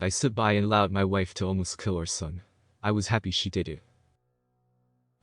I stood by and allowed my wife to almost kill our son. I was happy she did it.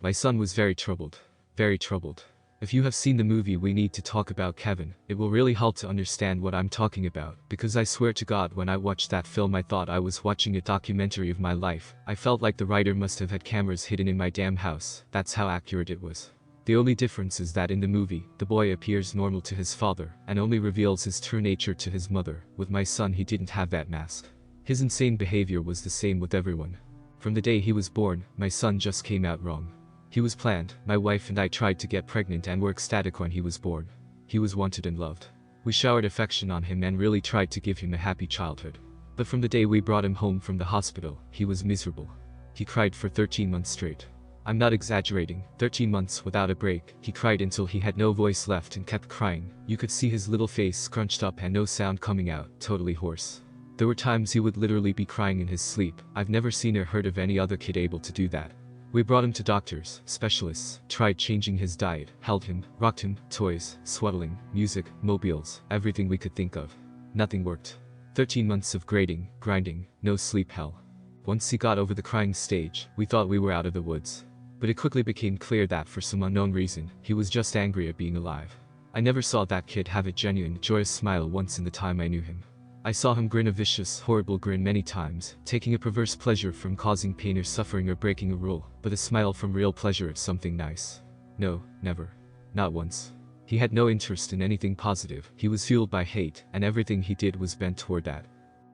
My son was very troubled. Very troubled. If you have seen the movie We Need to Talk About Kevin, it will really help to understand what I'm talking about, because I swear to God when I watched that film I thought I was watching a documentary of my life. I felt like the writer must have had cameras hidden in my damn house, that's how accurate it was. The only difference is that in the movie, the boy appears normal to his father, and only reveals his true nature to his mother. With my son he didn't have that mask. His insane behavior was the same with everyone. From the day he was born, my son just came out wrong. He was planned, my wife and I tried to get pregnant and were ecstatic when he was born. He was wanted and loved. We showered affection on him and really tried to give him a happy childhood. But from the day we brought him home from the hospital, he was miserable. He cried for 13 months straight. I'm not exaggerating, 13 months without a break. He cried until he had no voice left and kept crying. You could see his little face scrunched up and no sound coming out, totally hoarse. There were times he would literally be crying in his sleep. I've never seen or heard of any other kid able to do that. We brought him to doctors, specialists, tried changing his diet, held him, rocked him, toys, swaddling, music, mobiles, everything we could think of. Nothing worked. 13 months of grading, grinding, no sleep hell. Once he got over the crying stage, we thought we were out of the woods. But it quickly became clear that for some unknown reason, he was just angry at being alive. I never saw that kid have a genuine, joyous smile once in the time I knew him. I saw him grin a vicious, horrible grin many times, taking a perverse pleasure from causing pain or suffering or breaking a rule, but a smile from real pleasure at something nice. No, never. Not once. He had no interest in anything positive. He was fueled by hate, and everything he did was bent toward that.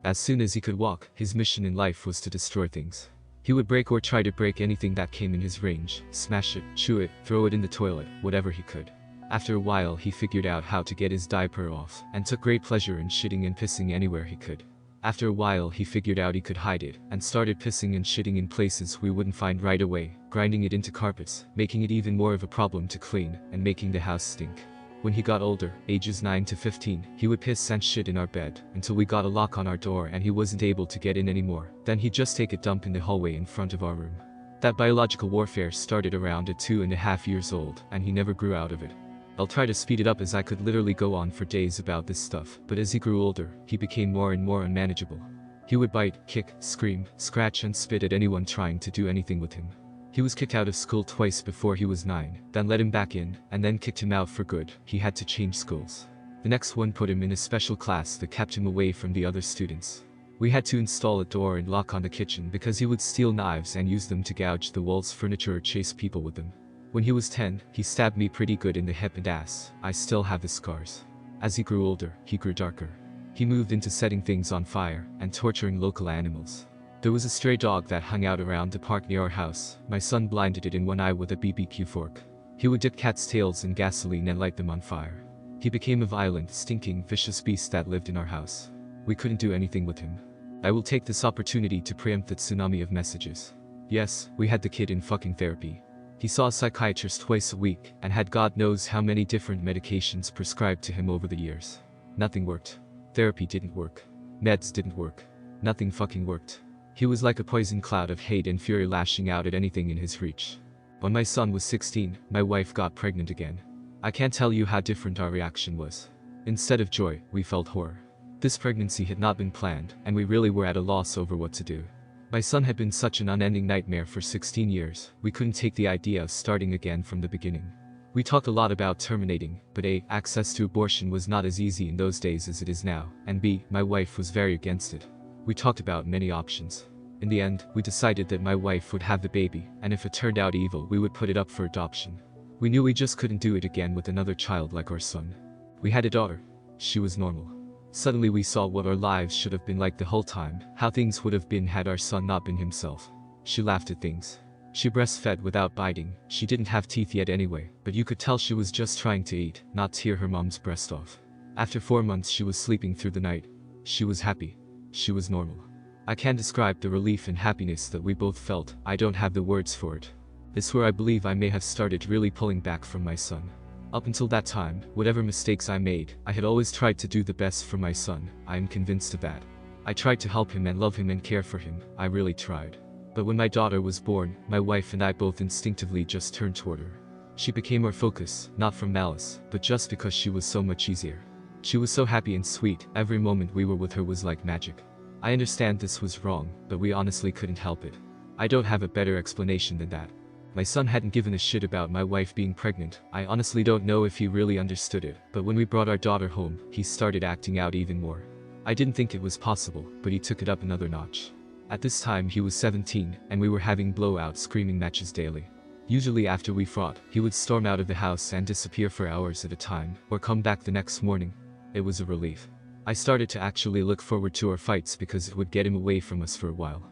As soon as he could walk, his mission in life was to destroy things. He would break or try to break anything that came in his range, smash it, chew it, throw it in the toilet, whatever he could. After a while he figured out how to get his diaper off, and took great pleasure in shitting and pissing anywhere he could. After a while he figured out he could hide it, and started pissing and shitting in places we wouldn't find right away, grinding it into carpets, making it even more of a problem to clean, and making the house stink. When he got older, ages 9 to 15, he would piss and shit in our bed, until we got a lock on our door and he wasn't able to get in anymore. Then he'd just take a dump in the hallway in front of our room. That biological warfare started around at 2.5 years old, and he never grew out of it. I'll try to speed it up as I could literally go on for days about this stuff, but as he grew older, he became more and more unmanageable. He would bite, kick, scream, scratch and spit at anyone trying to do anything with him. He was kicked out of school twice before he was 9, then let him back in, and then kicked him out for good. He had to change schools. The next one put him in a special class that kept him away from the other students. We had to install a door and lock on the kitchen because he would steal knives and use them to gouge the walls, furniture or chase people with them. When he was 10, he stabbed me pretty good in the hip and ass. I still have the scars. As he grew older, he grew darker. He moved into setting things on fire and torturing local animals. There was a stray dog that hung out around the park near our house. My son blinded it in one eye with a BBQ fork. He would dip cats' tails in gasoline and light them on fire. He became a violent, stinking, vicious beast that lived in our house. We couldn't do anything with him. I will take this opportunity to preempt the tsunami of messages. Yes, we had the kid in fucking therapy. He saw a psychiatrist twice a week, and had God knows how many different medications prescribed to him over the years. Nothing worked. Therapy didn't work. Meds didn't work. Nothing fucking worked. He was like a poison cloud of hate and fury lashing out at anything in his reach. When my son was 16, my wife got pregnant again. I can't tell you how different our reaction was. Instead of joy, we felt horror. This pregnancy had not been planned, and we really were at a loss over what to do. My son had been such an unending nightmare for 16 years, we couldn't take the idea of starting again from the beginning. We talked a lot about terminating, but A, access to abortion was not as easy in those days as it is now, and B, my wife was very against it. We talked about many options. In the end, we decided that my wife would have the baby, and if it turned out evil we would put it up for adoption. We knew we just couldn't do it again with another child like our son. We had a daughter. She was normal. Suddenly we saw what our lives should have been like the whole time, how things would have been had our son not been himself. She laughed at things. She breastfed without biting. She didn't have teeth yet anyway, but you could tell she was just trying to eat, not tear her mom's breast off. After 4 months she was sleeping through the night. She was happy. She was normal. I can't describe the relief and happiness that we both felt. I don't have the words for it. It's where I believe I may have started really pulling back from my son. Up until that time, whatever mistakes I made, I had always tried to do the best for my son. I am convinced of that. I tried to help him and love him and care for him. I really tried. But when my daughter was born, my wife and I both instinctively just turned toward her. She became our focus, not from malice, but just because she was so much easier. She was so happy and sweet. Every moment we were with her was like magic. I understand this was wrong, but we honestly couldn't help it. I don't have a better explanation than that. My son hadn't given a shit about my wife being pregnant. I honestly don't know if he really understood it, but when we brought our daughter home, he started acting out even more. I didn't think it was possible, but he took it up another notch. At this time he was 17, and we were having blowout screaming matches daily. Usually after we fought, he would storm out of the house and disappear for hours at a time, or come back the next morning. It was a relief. I started to actually look forward to our fights because it would get him away from us for a while.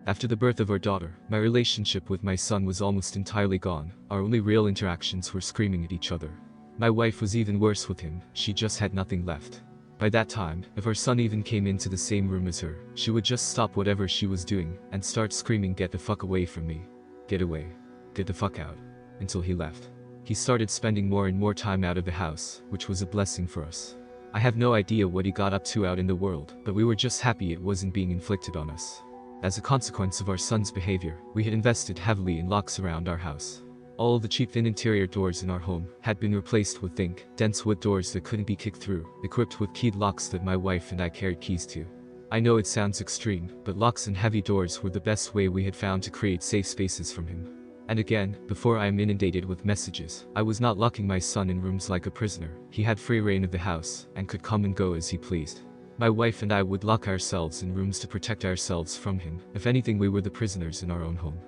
After the birth of our daughter, my relationship with my son was almost entirely gone. Our only real interactions were screaming at each other. My wife was even worse with him, she just had nothing left. By that time, if our son even came into the same room as her, she would just stop whatever she was doing and start screaming, "Get the fuck away from me. Get away. Get the fuck out." Until he left. He started spending more and more time out of the house, which was a blessing for us. I have no idea what he got up to out in the world, but we were just happy it wasn't being inflicted on us. As a consequence of our son's behavior, we had invested heavily in locks around our house. All of the cheap interior doors in our home had been replaced with thick, dense wood doors that couldn't be kicked through, equipped with keyed locks that my wife and I carried keys to. I know it sounds extreme, but locks and heavy doors were the best way we had found to create safe spaces from him. And again, before I am inundated with messages, I was not locking my son in rooms like a prisoner. He had free reign of the house, and could come and go as he pleased. My wife and I would lock ourselves in rooms to protect ourselves from him. If anything, we were the prisoners in our own home.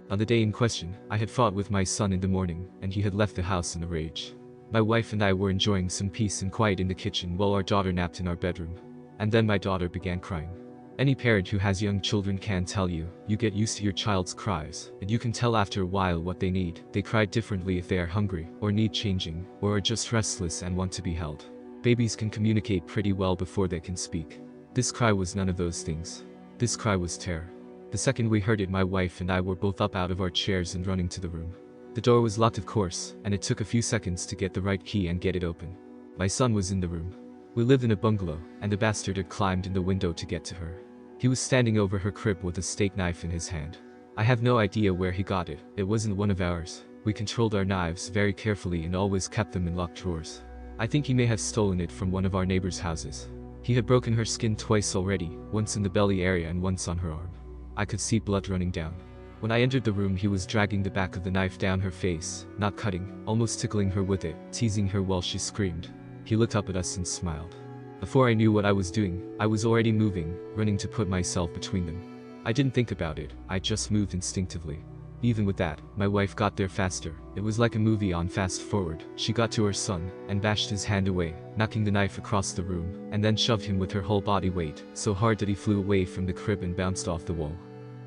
On the day in question, I had fought with my son in the morning, and he had left the house in a rage. My wife and I were enjoying some peace and quiet in the kitchen while our daughter napped in our bedroom. And then my daughter began crying. Any parent who has young children can tell you, you get used to your child's cries, and you can tell after a while what they need. They cry differently if they are hungry, or need changing, or are just restless and want to be held. Babies can communicate pretty well before they can speak. This cry was none of those things. This cry was terror. The second we heard it, my wife and I were both up out of our chairs and running to the room. The door was locked, of course, and it took a few seconds to get the right key and get it open. My son was in the room. We lived in a bungalow, and the bastard had climbed in the window to get to her. He was standing over her crib with a steak knife in his hand. I have no idea where he got it. It wasn't one of ours. We controlled our knives very carefully and always kept them in locked drawers. I think he may have stolen it from one of our neighbors' houses. He had broken her skin twice already, once in the belly area and once on her arm. I could see blood running down. When I entered the room, he was dragging the back of the knife down her face, not cutting, almost tickling her with it, teasing her while she screamed. He looked up at us and smiled. Before I knew what I was doing, I was already moving, running to put myself between them. I didn't think about it, I just moved instinctively. Even with that, my wife got there faster. It was like a movie on fast forward. She got to her son, and bashed his hand away, knocking the knife across the room, and then shoved him with her whole body weight, so hard that he flew away from the crib and bounced off the wall.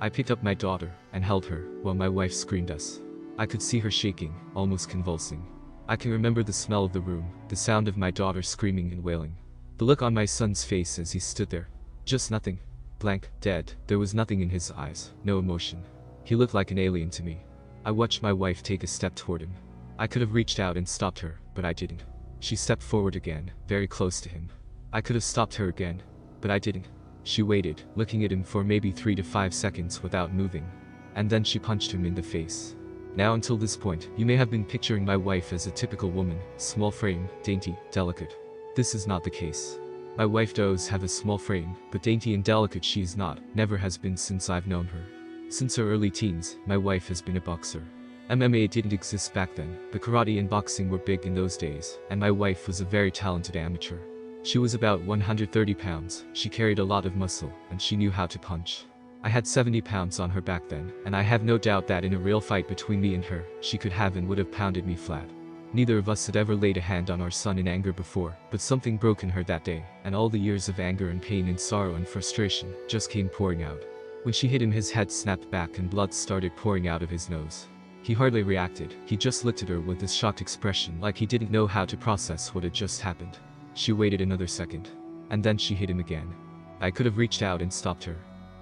I picked up my daughter, and held her, while my wife screamed us. I could see her shaking, almost convulsing. I can remember the smell of the room, the sound of my daughter screaming and wailing. The look on my son's face as he stood there. Just nothing. Blank, dead. There was nothing in his eyes, no emotion. He looked like an alien to me. I watched my wife take a step toward him. I could have reached out and stopped her, but I didn't. She stepped forward again, very close to him. I could have stopped her again, but I didn't. She waited, looking at him for maybe 3 to 5 seconds without moving. And then she punched him in the face. Now until this point, you may have been picturing my wife as a typical woman, small frame, dainty, delicate. This is not the case. My wife does have a small frame, but dainty and delicate she is not, never has been since I've known her. Since her early teens, my wife has been a boxer. MMA didn't exist back then, but karate and boxing were big in those days, and my wife was a very talented amateur. She was about 130 pounds, she carried a lot of muscle, and she knew how to punch. I had 70 pounds on her back then, and I have no doubt that in a real fight between me and her, she could have and would have pounded me flat. Neither of us had ever laid a hand on our son in anger before, but something broke in her that day, and all the years of anger and pain and sorrow and frustration just came pouring out. When she hit him, his head snapped back and blood started pouring out of his nose. He hardly reacted, he just looked at her with this shocked expression like he didn't know how to process what had just happened. She waited another second. And then she hit him again. I could have reached out and stopped her.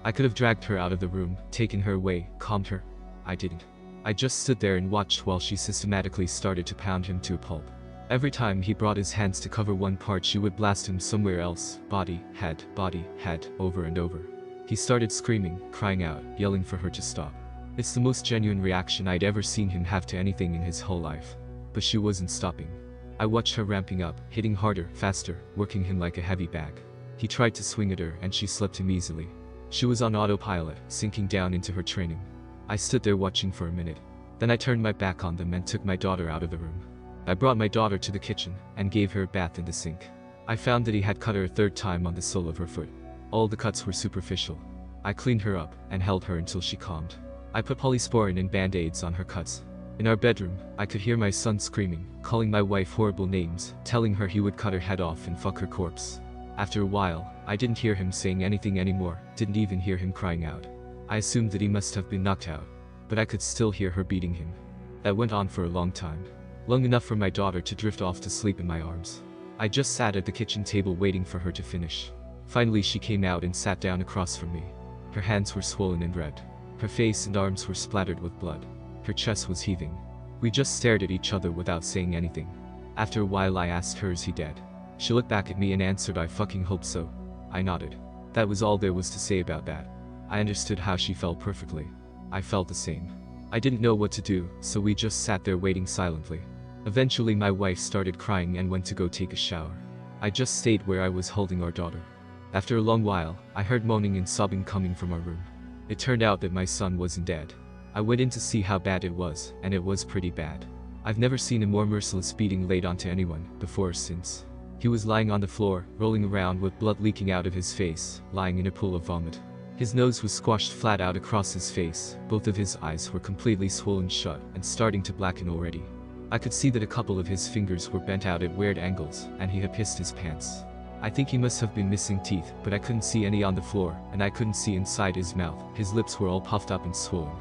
I could have dragged her out of the room, taken her away, calmed her. I didn't. I just stood there and watched while she systematically started to pound him to a pulp. Every time he brought his hands to cover one part, she would blast him somewhere else, body, head, over and over. He started screaming, crying out, yelling for her to stop. It's the most genuine reaction I'd ever seen him have to anything in his whole life. But she wasn't stopping. I watched her ramping up, hitting harder, faster, working him like a heavy bag. He tried to swing at her and she slipped him easily. She was on autopilot, sinking down into her training. I stood there watching for a minute. Then I turned my back on them and took my daughter out of the room. I brought my daughter to the kitchen and gave her a bath in the sink. I found that he had cut her a third time on the sole of her foot. All the cuts were superficial. I cleaned her up and held her until she calmed. I put polysporin and band-aids on her cuts. In our bedroom, I could hear my son screaming, calling my wife horrible names, telling her he would cut her head off and fuck her corpse. After a while, I didn't hear him saying anything anymore, didn't even hear him crying out. I assumed that he must have been knocked out, but I could still hear her beating him. That went on for a long time. Long enough for my daughter to drift off to sleep in my arms. I just sat at the kitchen table waiting for her to finish. Finally she came out and sat down across from me. Her hands were swollen and red. Her face and arms were splattered with blood. Her chest was heaving. We just stared at each other without saying anything. After a while I asked her, is he dead? She looked back at me and answered, I fucking hope so. I nodded. That was all there was to say about that. I understood how she felt perfectly. I felt the same. I didn't know what to do, so we just sat there waiting silently. Eventually my wife started crying and went to go take a shower. I just stayed where I was holding our daughter. After a long while, I heard moaning and sobbing coming from our room. It turned out that my son wasn't dead. I went in to see how bad it was, and it was pretty bad. I've never seen a more merciless beating laid onto anyone, before or since. He was lying on the floor, rolling around with blood leaking out of his face, lying in a pool of vomit. His nose was squashed flat out across his face, both of his eyes were completely swollen shut and starting to blacken already. I could see that a couple of his fingers were bent out at weird angles, and he had pissed his pants. I think he must have been missing teeth, but I couldn't see any on the floor, and I couldn't see inside his mouth. His lips were all puffed up and swollen.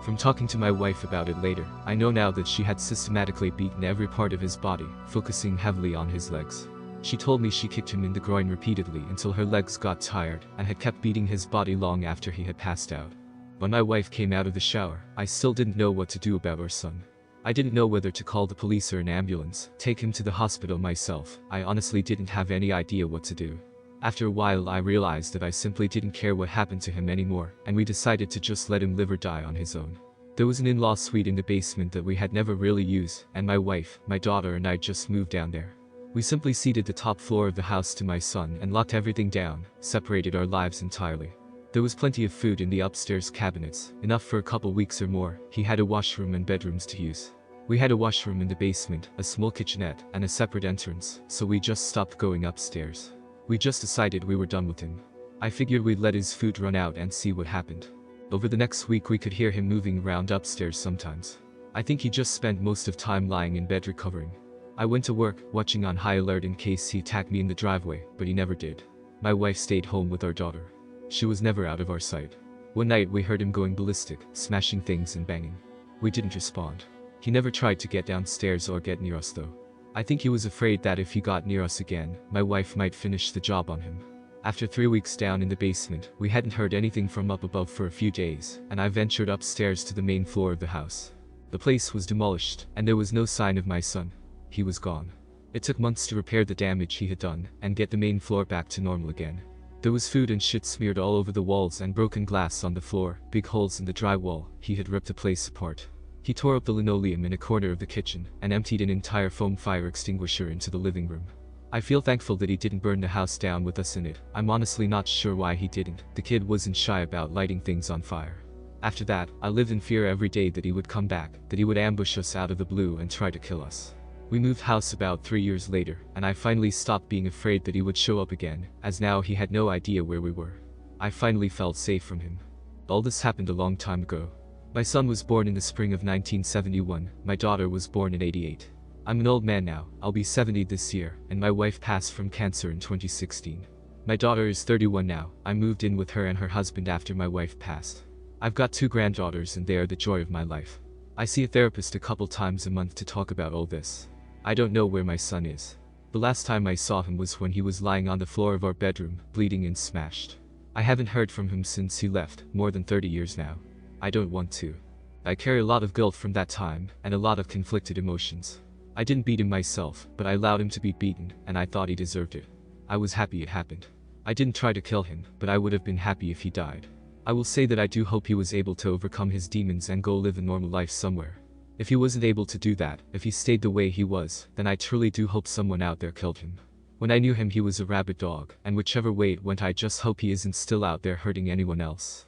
From talking to my wife about it later, I know now that she had systematically beaten every part of his body, focusing heavily on his legs. She told me she kicked him in the groin repeatedly until her legs got tired and had kept beating his body long after he had passed out. When my wife came out of the shower, I still didn't know what to do about our son. I didn't know whether to call the police or an ambulance, take him to the hospital myself. I honestly didn't have any idea what to do. After a while I realized that I simply didn't care what happened to him anymore, and we decided to just let him live or die on his own. There was an in-law suite in the basement that we had never really used, and my wife, my daughter and I just moved down there. We simply ceded the top floor of the house to my son and locked everything down, separated our lives entirely. There was plenty of food in the upstairs cabinets, enough for a couple weeks or more. He had a washroom and bedrooms to use. We had a washroom in the basement, a small kitchenette, and a separate entrance, so we just stopped going upstairs. We just decided we were done with him. I figured we'd let his food run out and see what happened. Over the next week we could hear him moving around upstairs sometimes. I think he just spent most of time lying in bed recovering. I went to work, watching on high alert in case he attacked me in the driveway, but he never did. My wife stayed home with our daughter. She was never out of our sight. One night we heard him going ballistic, smashing things and banging. We didn't respond. He never tried to get downstairs or get near us though. I think he was afraid that if he got near us again, my wife might finish the job on him. After 3 weeks down in the basement, we hadn't heard anything from up above for a few days, and I ventured upstairs to the main floor of the house. The place was demolished, and there was no sign of my son. He was gone. It took months to repair the damage he had done, and get the main floor back to normal again. There was food and shit smeared all over the walls and broken glass on the floor, big holes in the drywall. He had ripped the place apart. He tore up the linoleum in a corner of the kitchen, and emptied an entire foam fire extinguisher into the living room. I feel thankful that he didn't burn the house down with us in it. I'm honestly not sure why he didn't. The kid wasn't shy about lighting things on fire. After that, I lived in fear every day that he would come back, that he would ambush us out of the blue and try to kill us. We moved house about 3 years later, and I finally stopped being afraid that he would show up again, as now he had no idea where we were. I finally felt safe from him. All this happened a long time ago. My son was born in the spring of 1971, my daughter was born in '88. I'm an old man now, I'll be 70 this year, and my wife passed from cancer in 2016. My daughter is 31 now. I moved in with her and her husband after my wife passed. I've got 2 granddaughters and they are the joy of my life. I see a therapist a couple times a month to talk about all this. I don't know where my son is. The last time I saw him was when he was lying on the floor of our bedroom, bleeding and smashed. I haven't heard from him since he left, more than 30 years now. I don't want to. I carry a lot of guilt from that time, and a lot of conflicted emotions. I didn't beat him myself, but I allowed him to be beaten, and I thought he deserved it. I was happy it happened. I didn't try to kill him, but I would have been happy if he died. I will say that I do hope he was able to overcome his demons and go live a normal life somewhere. If he wasn't able to do that, if he stayed the way he was, then I truly do hope someone out there killed him. When I knew him he was a rabid dog, and whichever way it went I just hope he isn't still out there hurting anyone else.